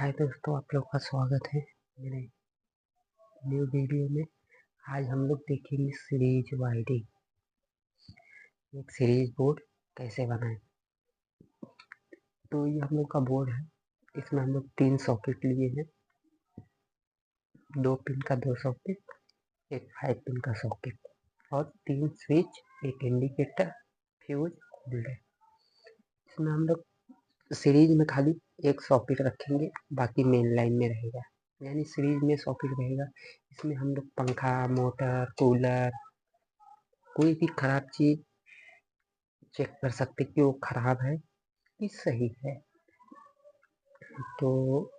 हाय दोस्तों, आप लोग का स्वागत है मेरे न्यू वीडियो में। आज हम लोग देखेंगे सीरीज वायरिंग, एक सीरीज बोर्ड कैसे बनाएं। तो ये हम लोग का बोर्ड है। इसमें हम लोग 3 सॉकेट लिए हैं, 2 पिन का 2 सॉकेट, एक 5 पिन का सॉकेट और 3 स्विच, एक इंडिकेटर, फ्यूज, होल्डर। इसमें हम लोग सीरीज में खाली एक सॉकेट रखेंगे, बाकी मेन लाइन में रहेगा, यानी सीरीज में सॉकेट रहेगा। इसमें हम लोग पंखा, मोटर, कूलर, कोई भी खराब चीज चेक कर सकते कि वो खराब है कि सही है। तो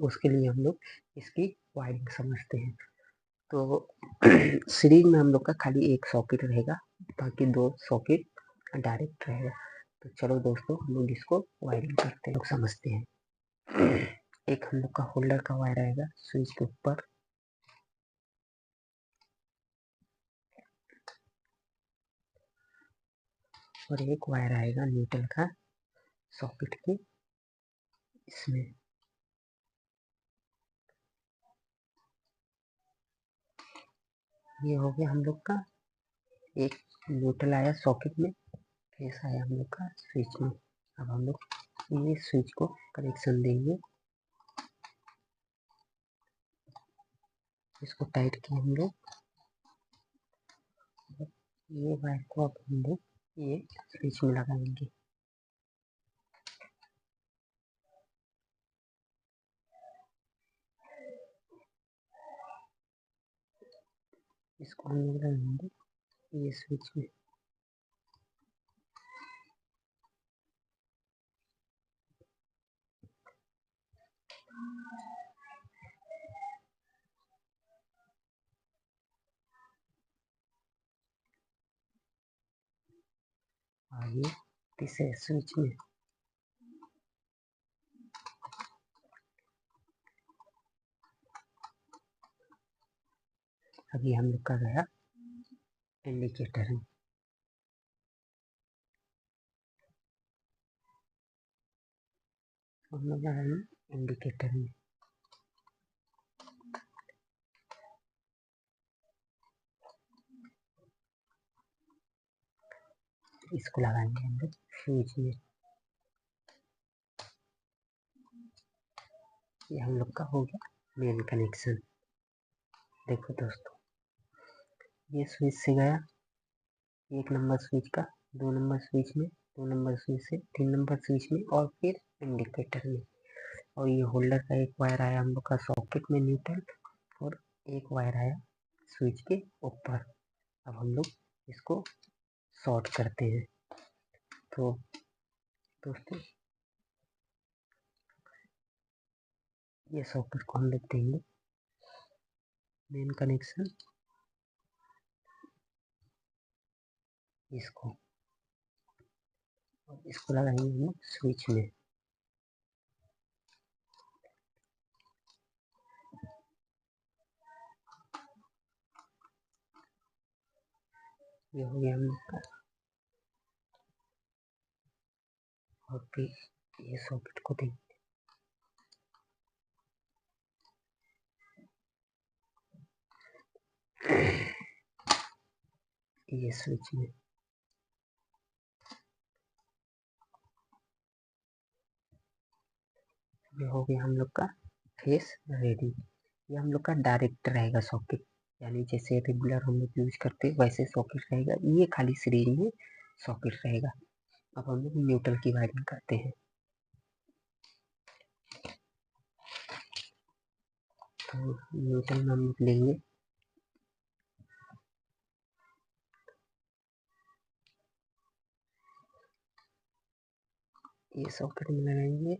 उसके लिए हम लोग इसकी वायरिंग समझते हैं। तो सीरीज में हम लोग का खाली एक सॉकेट रहेगा, बाकी 2 सॉकेट डायरेक्ट रहेगा। तो चलो दोस्तों, हम लोग इसको वायरिंग करते हैं, लोग समझते हैं। एक हम लोग का होल्डर का वायर आएगा स्विच के ऊपर, और एक वायर आएगा न्यूट्रल का सॉकेट के इसमें। ये हो गया हम लोग का, एक न्यूट्रल आया सॉकेट में, फेस आया हम लोग का स्विच में। अब हम लोग ये स्विच को कनेक्शन देंगे, इसको टाइट किए हम लोग। ये वायर को अब हम लोग ये स्विच में लगाएंगे। इसको हम लोग लगाएंगे ये स्विच में। आगे तीसरे स्विच में अभी हम लोग का गया इंडिकेटर में। हम लोग लगाएंगे इंडिकेटर में। इसको लगाएंगे हम लोग फ्यूज में। ये हम लोग का हो गया मेन कनेक्शन। देखो दोस्तों, ये स्विच से गया 1 नंबर स्विच का, 2 नंबर स्विच में, 2 नंबर स्विच से 3 नंबर स्विच में और फिर इंडिकेटर में। और ये होल्डर का एक वायर आया हम लोग का सॉकेट में न्यूट्रल, और एक वायर आया स्विच के ऊपर। अब हम लोग इसको शॉर्ट करते हैं। तो दोस्तों, ये सॉकेट को हम लोग देंगे मेन कनेक्शन, इसको, और इसको लगाएंगे हम लोग स्विच में। ये हो गया हम लोग का। और फिर ये सॉकेट को देंगे ये स्विच में। ये हो गया हम लोग का फेस रेडी। ये हम लोग का डायरेक्ट रहेगा सॉकेट, यानी जैसे रेगुलर हम लोग यूज करते हैं वैसे सॉकेट रहेगा। ये खाली सीरीज में सॉकेट रहेगा। अब हम लोग न्यूट्रल की वायरिंग करते हैं। तो न्यूट्रल में हम लोग लेंगे ये सॉकेट में लगाएंगे,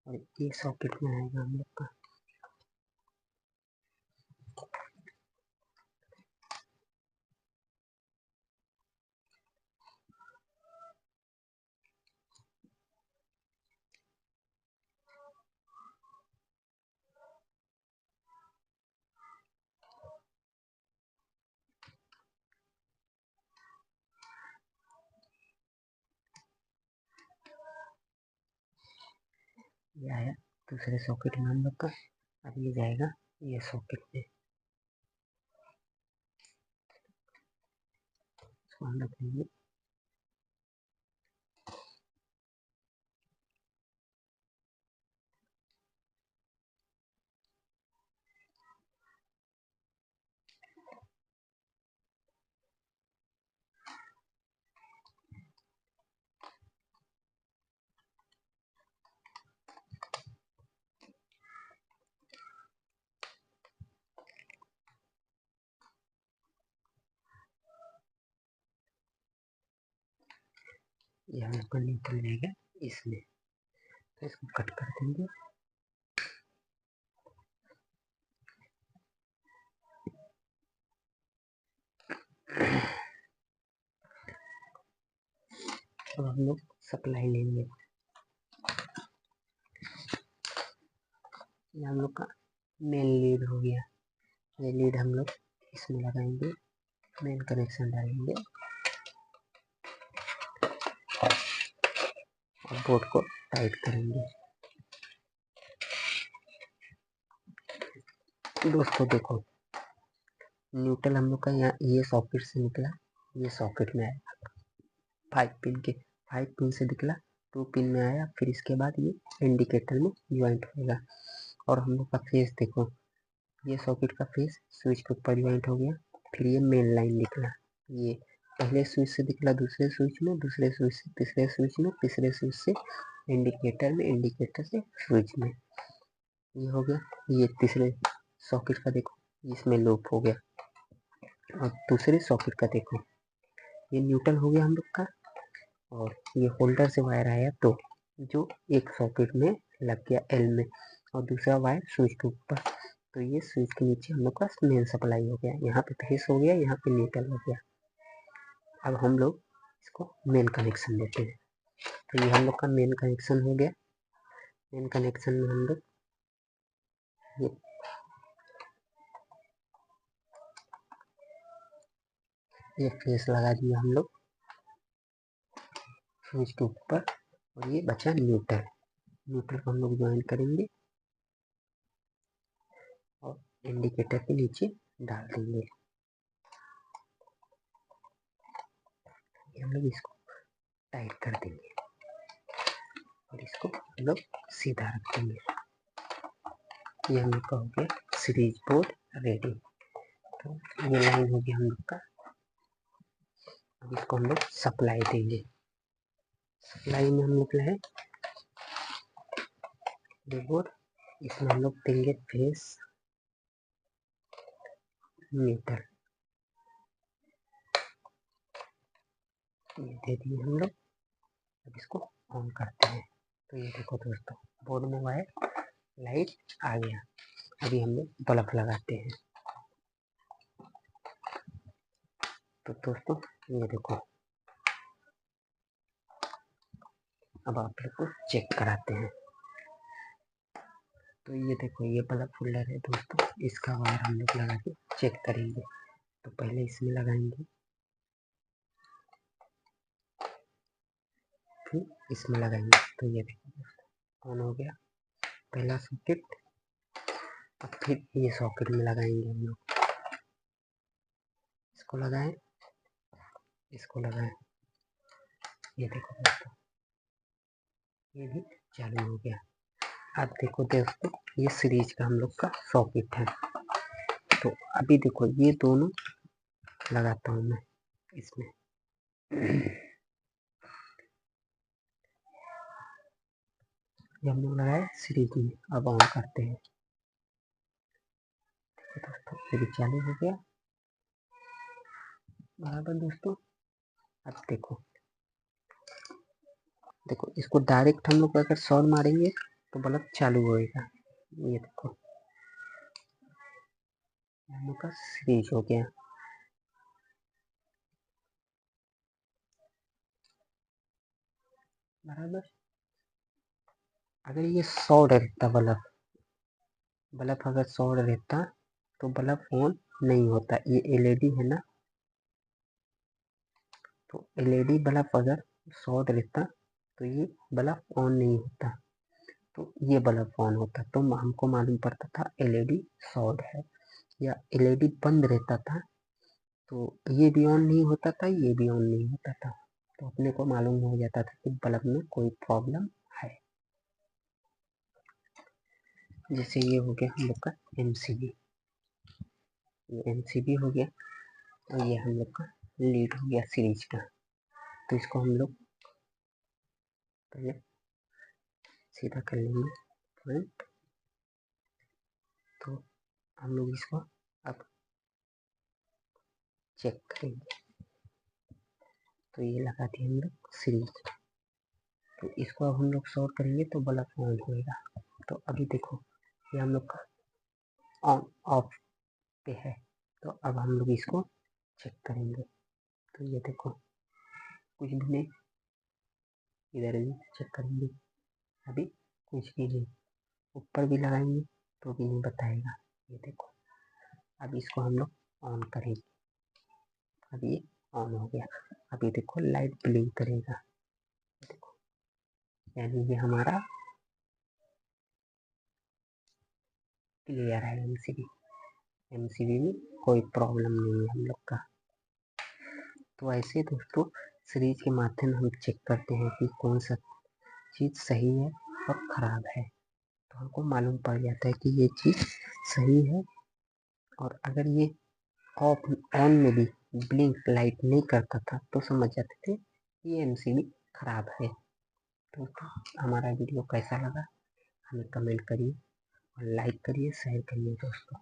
और ये सॉकेट में आएगा हम लोग का। ये आया दूसरे सॉकेट में हम लोग का। अब ये जाएगा ये सॉकेट में, इसको हम रखेंगे। ये हम लोग का न्यूट्रल रहेगा इसमें, तो इसको कट कर देंगे। अब हम लोग सप्लाई लेंगे। ये हम लोग का मेन लीड हो गया। ये लीड हम लोग इसमें लगाएंगे, मेन कनेक्शन डालेंगे और बोर्ड को टाइट करेंगे। दोस्तों देखो, न्यूट्रल हम लोग का यहाँ ये सॉकेट से निकला, ये सॉकेट में आया 5 पिन से निकला 2 पिन में आया, फिर इसके बाद ये इंडिकेटर में ज्वाइंट होगा। और हम लोग का फेस देखो, ये सॉकेट का फेस स्विच के ऊपर ज्वाइंट हो गया। फिर ये मेन लाइन निकला, ये पहले स्विच से निकला दूसरे स्विच में, दूसरे स्विच से तीसरे स्विच में, तीसरे स्विच से इंडिकेटर में, इंडिकेटर से स्विच में, ये हो गया। ये तीसरे सॉकेट का देखो, इसमें लूप हो गया। और दूसरे सॉकेट का देखो, ये न्यूट्रल हो गया हम लोग का, और ये होल्डर से वायर आया तो जो एक सॉकेट में लग गया एल में, और दूसरा वायर स्विच के ऊपर, तो ये स्विच के नीचे हम लोग का मेन सप्लाई हो गया। यहाँ पे फेस हो गया, यहाँ पे न्यूट्रल हो गया। अब हम लोग इसको मेन कनेक्शन देते हैं। तो ये हम लोग का मेन कनेक्शन हो गया। मेन कनेक्शन में हम लोग ये फेस लगा दिया हम लोग स्विच के ऊपर, और ये बचा न्यूट्रल। न्यूट्रल को हम लोग ज्वाइन करेंगे और इंडिकेटर के नीचे डाल देंगे। हम लोग इसको टाइट कर देंगे और इसको हम लोग सीधा रख देंगे। ये हम लोग का हो गया सीरीज बोर्ड रेडी। तो ये लाइन हो गया हम लोग का। अब इसको हम लोग सप्लाई देंगे। सप्लाई में हम लोग है बोर्ड, इसमें हम लोग देंगे फेस मीटर, ये दे दिए हम लोग। अब इसको ऑन करते हैं। तो ये देखो दोस्तों, बोर्ड में वायर लाइट आ गया। अभी हम लोग बल्ब लगाते हैं। तो दोस्तों ये देखो, अब आप लोग को चेक कराते हैं। तो ये देखो, ये बल्ब होल्डर है दोस्तों, इसका वायर हम लोग लगा के चेक करेंगे। तो पहले इसमें लगाएंगे, फिर इसमें लगाएंगे। तो ये देखो दोस्तों, ऑन हो गया पहला सॉकेट। अब फिर ये सॉकेट में लगाएंगे हम लोग, इसको लगाएं, इसको लगाएं। ये देखो दोस्तों, ये भी चालू हो गया। अब देखो दोस्तों, ये सीरीज का हम लोग का सॉकेट है। तो अभी देखो, ये दोनों लगाता हूँ मैं इसमें। ये हम लोग लगाए सीरीज में। अब ऑन करते हैं। देखो दोस्तों, ये भी चालू हो गया बराबर दोस्तों। अब देखो, देखो इसको डायरेक्ट हम लोग अगर शॉर्ट मारेंगे तो बल्ब चालू होएगा। ये देखो, हम लोग का सीरीज हो गया बराबर। अगर ये शॉर्ट रहता बल्ब अगर शॉर्ट रहता तो बल्ब ऑन नहीं होता। ये एलईडी है ना, तो एलईडी बल्ब अगर शॉर्ट रहता तो ये बल्ब ऑन नहीं होता। तो ये बल्ब ऑन होता, तो हमको मालूम पड़ता था एलईडी शॉर्ट है, या एलईडी बंद रहता था तो ये भी ऑन नहीं होता था, ये भी ऑन नहीं होता था, तो अपने को मालूम हो जाता था कि बल्ब में कोई प्रॉब्लम है। जैसे ये हो गया हम लोग का एमसीबी, ये एमसीबी हो गया, और ये हम लोग का लीड हो गया सीरीज का। तो इसको हम लोग पहले सीधा कर लेंगे पॉइंट, तो हम लोग इसको अब चेक करेंगे। तो ये लगा दिए हम लोग सीरीज, तो इसको अब हम लोग शॉर्ट करेंगे तो बल्ब ऑन होएगा। तो अभी देखो ये हम लोग का ऑन ऑफ पे है, तो अब हम लोग इसको चेक करेंगे। तो ये देखो कुछ भी नहीं, इधर भी चेक करेंगे, अभी कुछ भी नहीं, ऊपर भी लगाएंगे तो भी नहीं बताएगा। ये देखो अब इसको हम लोग ऑन करेंगे, अब ये ऑन हो गया। अभी देखो लाइट ब्लिंक करेगा, देखो यानी ये हमारा क्लियर है। एमसीबी में कोई प्रॉब्लम नहीं है हम लोग का। तो ऐसे दोस्तों सीरीज के माध्यम हम चेक करते हैं कि कौन सा चीज़ सही है और ख़राब है, तो हमको मालूम पड़ जाता है कि ये चीज़ सही है। और अगर ये ऑफ ऑन में भी ब्लिंक लाइट नहीं करता था तो समझ जाते थे ये एमसीबी ख़राब है। तो हमारा वीडियो कैसा लगा हमें कमेंट करिए और लाइक करिए, शेयर करिए दोस्तों।